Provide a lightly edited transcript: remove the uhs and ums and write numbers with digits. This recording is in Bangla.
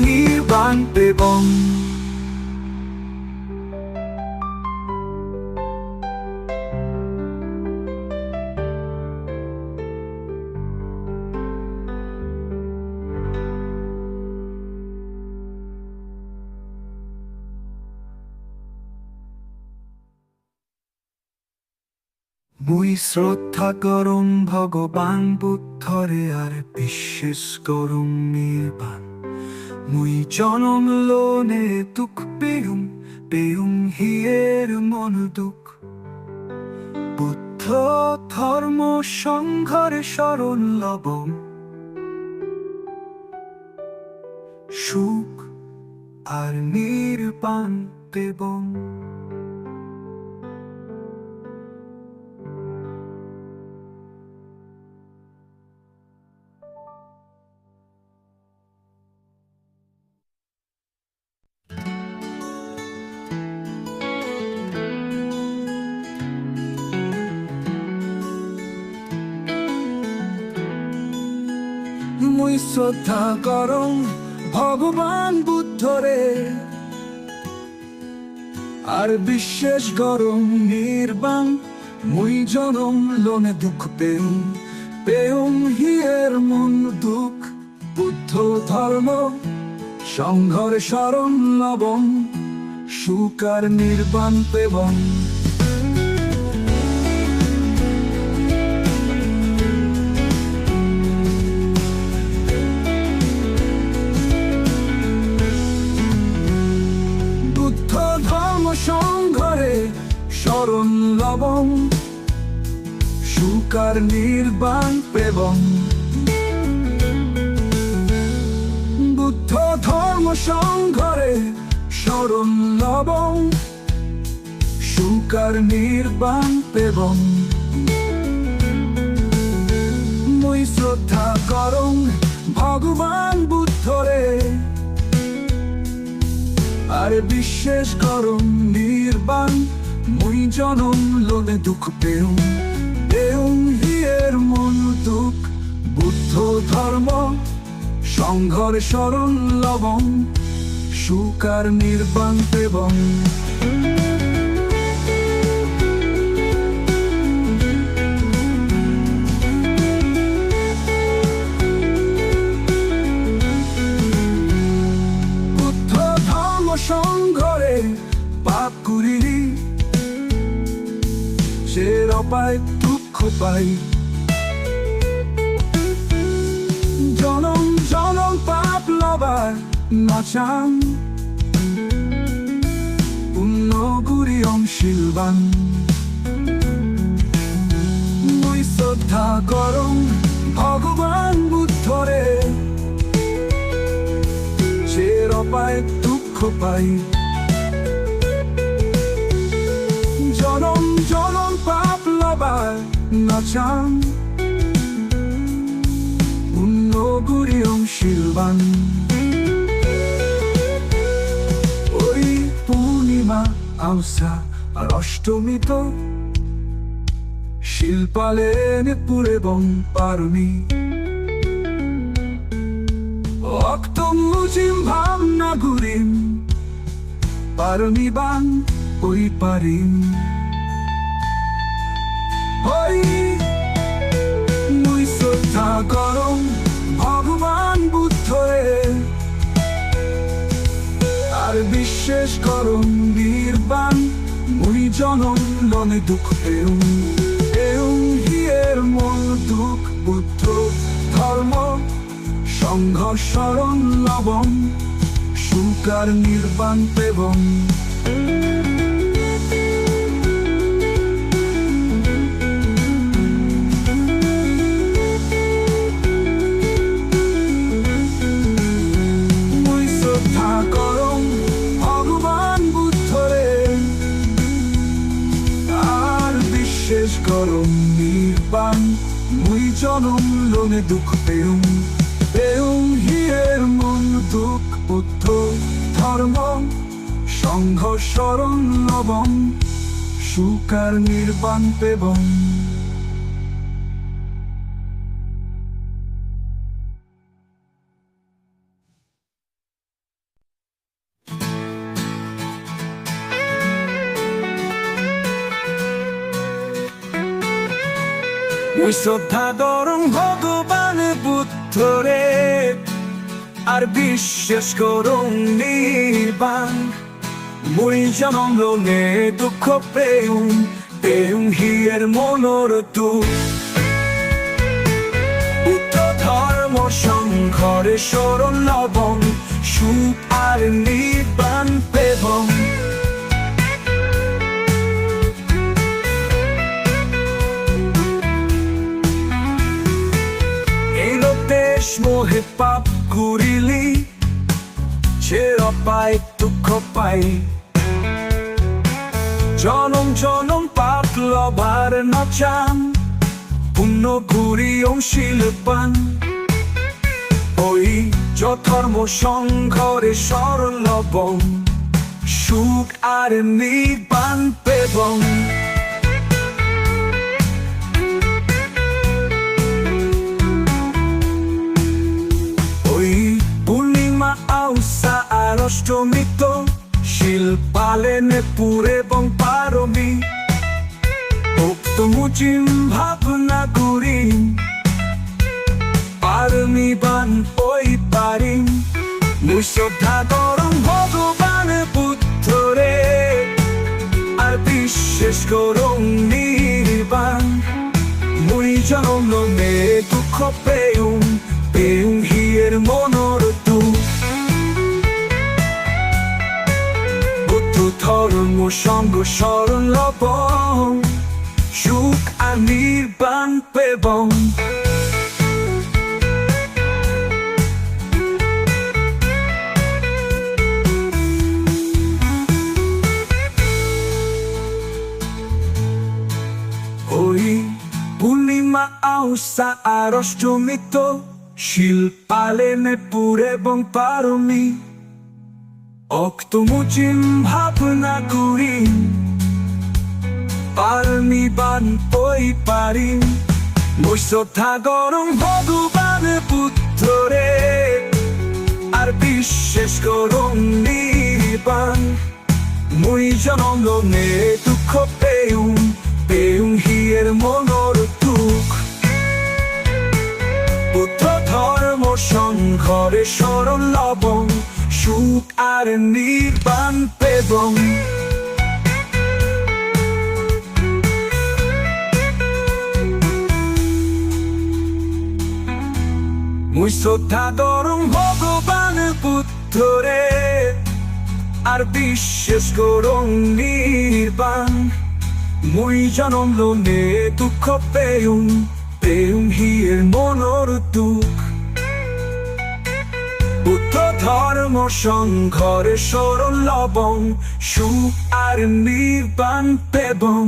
নির্বাণ পেবং। মুই শ্রদ্ধা করুম ভগবান বুদ্ধরে আর বিশ্বাস করুম নির্বাণ। মুই জনম লোনে দুঃখ পেয়ুম পেয়ুম হিয়ের মন দুঃখ। বুদ্ধ ধর্ম সংঘরে শরণ লবম, সুখ আর নির্বাণ পেবং। মুই শ্রদ্ধা করং ভগবান বুদ্ধরে আর বিশ্বাস করং নির্বাণ। মুই জনম লোনে দুঃখ পেয়ুম পেয়ুম হিয়ের মন দুঃখ। বুদ্ধ ধর্ম সংঘরে শরণ লবং, সুখ আর নির্বাণ পেবং। সংঘরে শরণ লবং, সুখ আর নির্বাণ পেবং। বুদ্ধ ধর্ম সংঘরে শরণ লবং, সুখ আর নির্বাণ পেবং। মুই শ্রদ্ধা করং ভগবান বুদ্ধরে আর বিশ্বাস করুম নির্বাণ। মুই জনম লোনে দুঃখ পেয়ুম পেয়ুম হিয়ের মন দুঃখ। বুদ্ধ ধর্ম সংঘরে শরণ লবং, সুখ আর নির্বাণ পেবং। সংঘরে পাপ করিলি সে রপায় দুঃখ পাই। জনম জনম পাপ লবার নাচান, পুণ্য গুরি অংশীলবান। মুই শ্রদ্ধা করং ভগবান বুদ্ধরে সে রপায় দুঃখ পাই। জনম জনম পাপ লবার নাচান, পুণ্য গুরি অংশীলবান। ওই পূর্ণিমা আমসা আর অষ্টমী তো শিল্পালেনে পুরেবং পারমি। অক্তম মুজিম ভাবনা ঘুরিম পারমি বাং ওই পারিম। ওই মুই শ্রদ্ধা করং ভগবান বুদ্ধরে আর বিশ্বাস করং নির্বাণ। মুই জনম লোনে দুঃখ পেয়ুম পেয়ুম হিয়ের মন দুঃখ। বুদ্ধ ধর্ম সংঘ শরণ লবং, সুখ আর নির্বাণ পেবং। মুই শ্রদ্ধা করং ভগবান বুদ্ধরে আর বিশ্বাস করং নির্বাণ। মুই জনম লোনে দুঃখ পেয়ুম পেয়ুম হিয়ের মন দুঃখ। বুদ্ধ ধর্ম সংঘ শরণ লবং, সুখ আর নির্বাণ পেবং। মুই শ্রদ্ধা করং ভগবান বুদ্ধরে আর বিশ্বাস করং নির্বাণ মুই জনম লনে দুঃখ পেয়ুম পেয়ুম হিয়ের মনোর তুক বুদ্ধ ধর্ম সংঘরে শরণ লবং সুখ আর নির্বাণ পেবং দেশ মোহে পাপ ঘুরিলি ছেড় পাই দুঃখ পাই জনম জনম পাপ লভার নচান পুণ্য ঘুরি অংশীল পান ওই যধর্ম সংঘরে শরণ লবং সুখ আর নির্বাণ পেবং আর অষ্টমিত শিল পালেনে পুরে বং পারমি ভক্ত মুচিম ভাবনা করি পারমি বান ওই পারি মুই শ্রদ্ধা করং ভগবান বুদ্ধরে আর বিশ্বাস করং নির্বাণ মুই জনম লনে দুঃখ পেয়ুম পেয়ুম হিয়ের মনোর তুক ধর্ম সঙ্গ শরণ লবং সুখ আর নির্বাণ পেবং ওই পূর্ণিমা আউসা আর অষ্টমিত শিল পালেনে পুরে বং পারমি অক্তমুচিম ভাবনা করি পারমি বান ওই পারি মুই শ্রদ্ধা করং ভগবান বুদ্ধরে আর বিশ্বাস করং নির্বাণ মুই জনম লনে দুঃখ পেয়ুম পেয়ুম হিয়ের মনোর তুক বুদ্ধ ধর্ম সংঘরে শরণ লবং সুখ আর নির্বাণ পেবং মুই শ্রদ্ধা করং ভগবান বুদ্ধরে আর বিশ্বাস করং নির্বাণ মুই জনম লনে দুঃখ পেয়ুম পেয়ুম হিয়ের মনোর তুক বুদ্ধ ধর্ম সংঘরে শরণ লবং সুখ আর নির্বাণ পেবং।